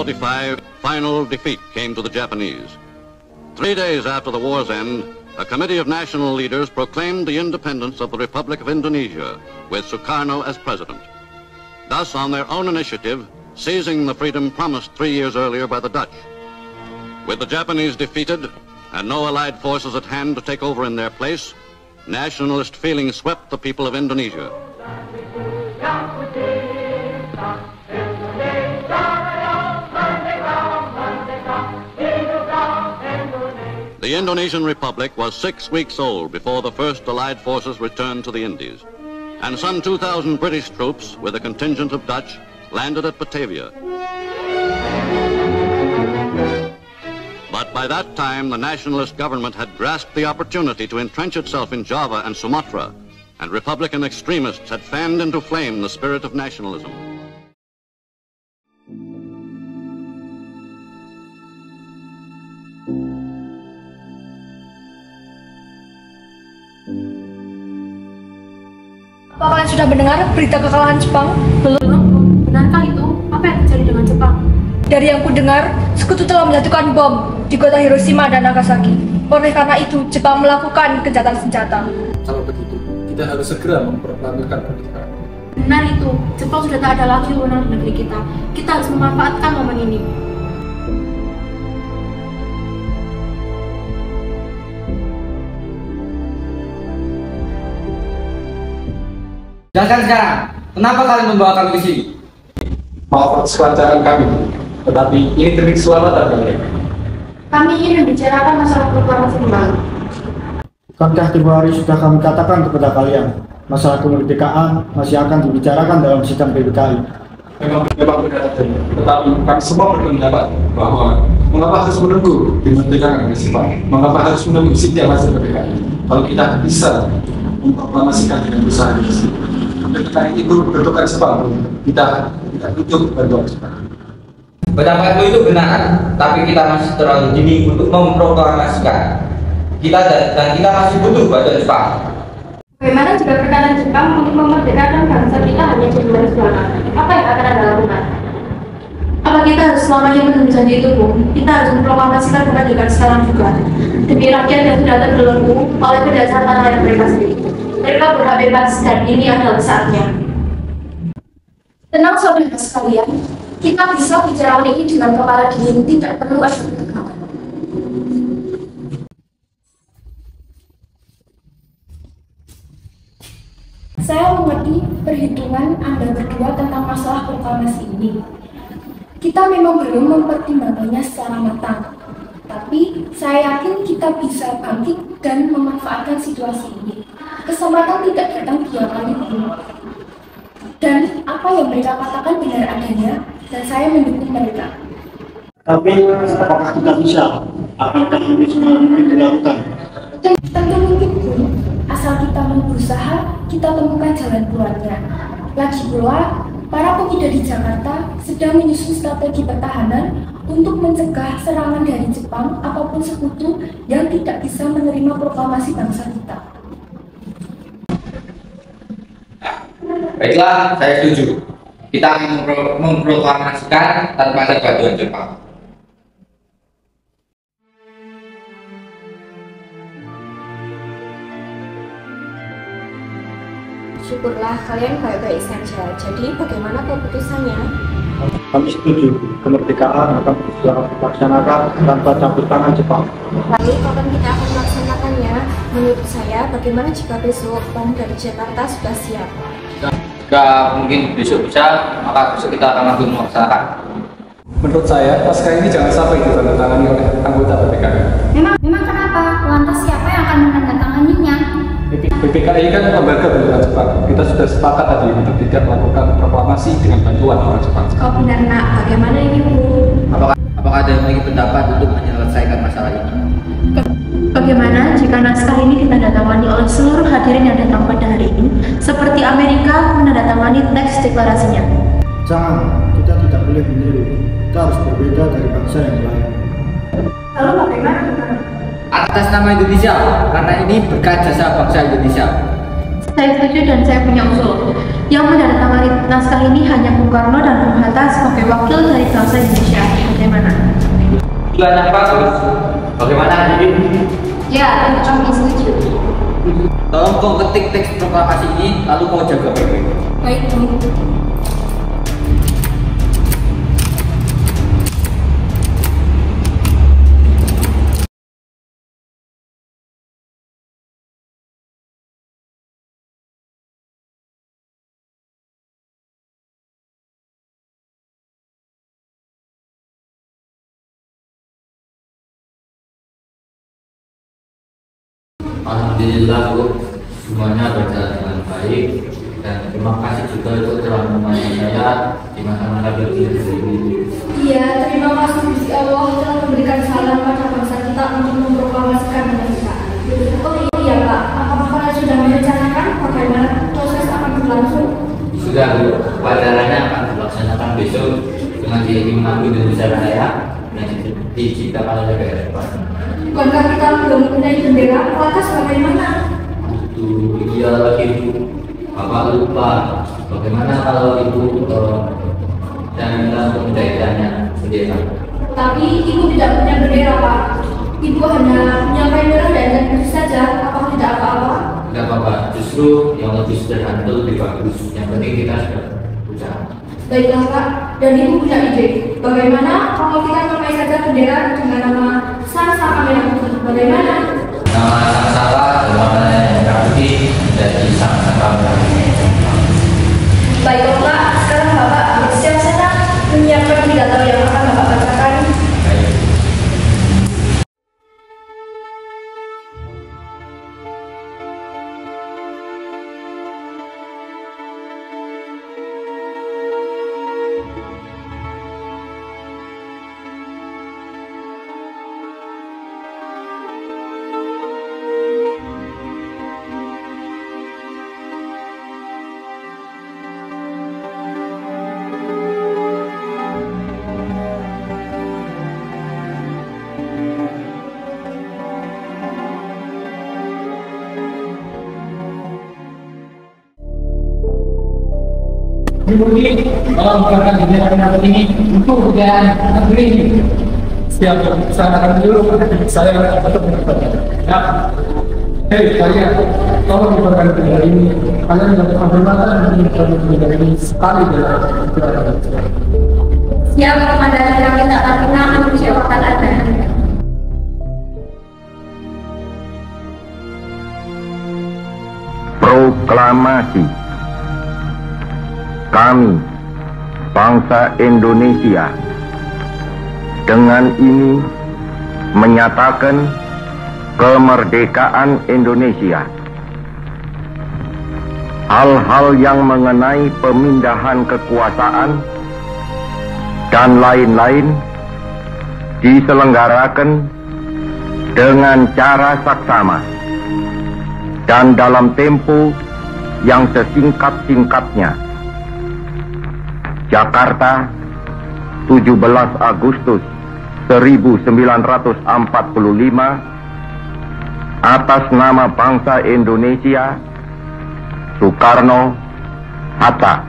1945, final defeat came to the Japanese. 3 days after the war's end, a committee of national leaders proclaimed the independence of the Republic of Indonesia, with Sukarno as president. Thus, on their own initiative, seizing the freedom promised 3 years earlier by the Dutch. With the Japanese defeated and no Allied forces at hand to take over in their place, nationalist feeling swept the people of Indonesia. The Indonesian Republic was 6 weeks old before the first Allied forces returned to the Indies, and some 2,000 British troops, with a contingent of Dutch, landed at Batavia. But by that time, the nationalist government had grasped the opportunity to entrench itself in Java and Sumatra, and Republican extremists had fanned into flame the spirit of nationalism. Apa kalian sudah mendengar berita kekalahan Jepang? Belum. Benarkah itu? Apa yang terjadi dengan Jepang? Dari yang ku dengar, sekutu telah menjatuhkan bom di kota Hiroshima dan Nagasaki. Oleh karena itu, Jepang melakukan gencatan senjata. Kalau begitu, kita harus segera memperlakukan pernikahan. Benar itu. Jepang sudah tak ada lagi wewenang di negeri kita. Kita harus memanfaatkan momen ini. Jelaskan sekarang, kenapa kalian membawa kami ke sini? Maaf atas kelancaran kami, tetapi ini demi keselamatan kalian. Kami ingin membicarakan masalah proklamasi kembali. Bukankah tempoh hari sudah kami katakan kepada kalian, masalah kemerdekaan masih akan dibicarakan dalam sidang PBKI? Memang benar, tetapi kami semua berpendapat bahwa mengapa harus menunggu kemerdekaan Jepang? Mengapa harus menunggu setiap masa PBKI? Kalau kita bisa memproklamasikan dengan usaha di sini. Ketika itu kedudukan Jepang, kita butuh bantuan Jepang. Pendapatmu itu benar, tapi kita masih terlalu dini untuk memproklamasikan. Kita masih butuh bantuan Jepang. Bagaimana jika perkataan Jepang untuk memerdekakan bangsa kita hanya di bulan selama? Apa yang akan Anda lakukan? Apa kita harus selamanya menunggu janji itu, Bu? Kita harus memproklamasikan kemerdekaan sekarang juga. Demi rakyat yang sudah terbelenggu oleh berdasar tanah air mereka sendiri. Mereka berhak bebas dan ini adalah saatnya. Tenang saudara sekalian, kita bisa bicara ini dengan kepala dingin, tidak perlu ada ketegangan. Saya mengerti perhitungan Anda berdua tentang masalah proklamasi ini. Kita memang belum mempertimbangkannya secara matang, tapi saya yakin kita bisa bangkit dan memanfaatkan situasi ini. Kesempatan tidak datang 2 kali. Dan apa yang mereka katakan benar adanya, dan saya mendukung mereka. Tapi, apakah kita bisa? Apakah ini semua mungkin dilakukan? Tentu mungkin, Bu. Asal kita mau berusaha, kita temukan jalan keluarnya. Lagi pula, para pemuda di Jakarta sedang menyusun strategi pertahanan untuk mencegah serangan dari Jepang ataupun sekutu yang tidak bisa menerima proklamasi bangsa kita. Baiklah, saya setuju. Kita memproklamasikan tanpa ada bantuan Jepang. Syukurlah kalian baik-baik saja. Jadi bagaimana keputusannya? Kami setuju, kemerdekaan akan dilaksanakan tanpa campur tangan Jepang. Lalu kapan kita akan melaksanakannya? Menurut saya, bagaimana jika besok bom dari Jakarta sudah siap? Jika mungkin besok bisa, maka besok kita akan langsung melaksanakan. Menurut saya, naskah ini jangan sampai ditandatangani oleh anggota PBKI. Memang kenapa? Lantas siapa yang akan menandatanganinya? PBKI kan lembaga bantuan Jepang. Kita sudah sepakat tadi untuk tidak melakukan proklamasi dengan bantuan orang Jepang. Kau benar, Nak. Bagaimana ini, Bu? Apakah ada yang lagi pendapat untuk menyelesaikan masalah ini? Bagaimana jika naskah ini ditandatangani oleh seluruh hadirin yang datang pada hari ini, seperti Amerika menandatangani teks deklarasinya? Jangan, kita tidak boleh meniru. Kita harus berbeda dari bangsa yang lain. Lalu bagaimana? Atas nama Indonesia, karena ini berkat jasa bangsa Indonesia. Saya setuju dan saya punya usul. Yang menandatangani naskah ini hanya Bung Karno dan Bung Hatta sebagai wakil dari bangsa Indonesia. Bagaimana? Gimana bagus? Bagaimana jadi? Ya, kami setuju. Tolong kau ketik teks proklamasi ini lalu kau jaga baik-baik. Baik, Bung. Alhamdulillah Bu, semuanya berjalan dengan baik dan terima kasih juga untuk telah menemani saya di masa-masa berjuang ini. Iya, terima kasih Gusti Allah telah memberikan salam pada bangsa kita untuk memproklamasikan kemerdekaan. Oh iya Pak, apakah kalian sudah merencanakan bagaimana proses akan berlangsung? Sudah Bu, upacaranya akan dilaksanakan besok dengan diiringi lagu Indonesia Raya dan diciptakan oleh DPR. Bukankah kita belum mempunyai bendera? Lantas bagaimana? Itu iya lagi Bu, Bapak lupa bagaimana kalau Ibu dan kita untuk menjahitannya bendera. Tapi Ibu tidak punya bendera Pak. Ibu hanya punya kain merah dan putih saja. Apa tidak apa-apa? Tidak apa-apa, justru yang lebih sederhana itu lebih bagus. Yang penting kita sudah berusaha. Baiklah Pak, dan Ibu punya ide. Bagaimana kalau kita pakai saja bendera dengan nama Sang-Saka Merah Putih? Bagaimana? Nama Sang-Saka berwarna yang merah putih menjadi Sang-Saka Merah Putih. Baiklah Pak, sekarang Bapak bersiap sana menyiapkan pidato yang akan Bapak bacakan. Baik. Dimulai dalam gerakan kegiatan ini untuk kejayaan negeri ini. Siap, saya akan dulu. Saya tetap berkata, ya. Hei kalian, tolong diperlukan bendera ini. Kalian dapat kehormatan menjadi bendera ini sekali dalam gerakan. Siap, Komandan yang minta Taruna manusia bakal ada. Proklamasi. Kami, bangsa Indonesia, dengan ini menyatakan kemerdekaan Indonesia. Hal-hal yang mengenai pemindahan kekuasaan dan lain-lain diselenggarakan dengan cara saksama dan dalam tempo yang sesingkat-singkatnya. Jakarta, 17 Agustus 1945, atas nama bangsa Indonesia, Soekarno, Hatta.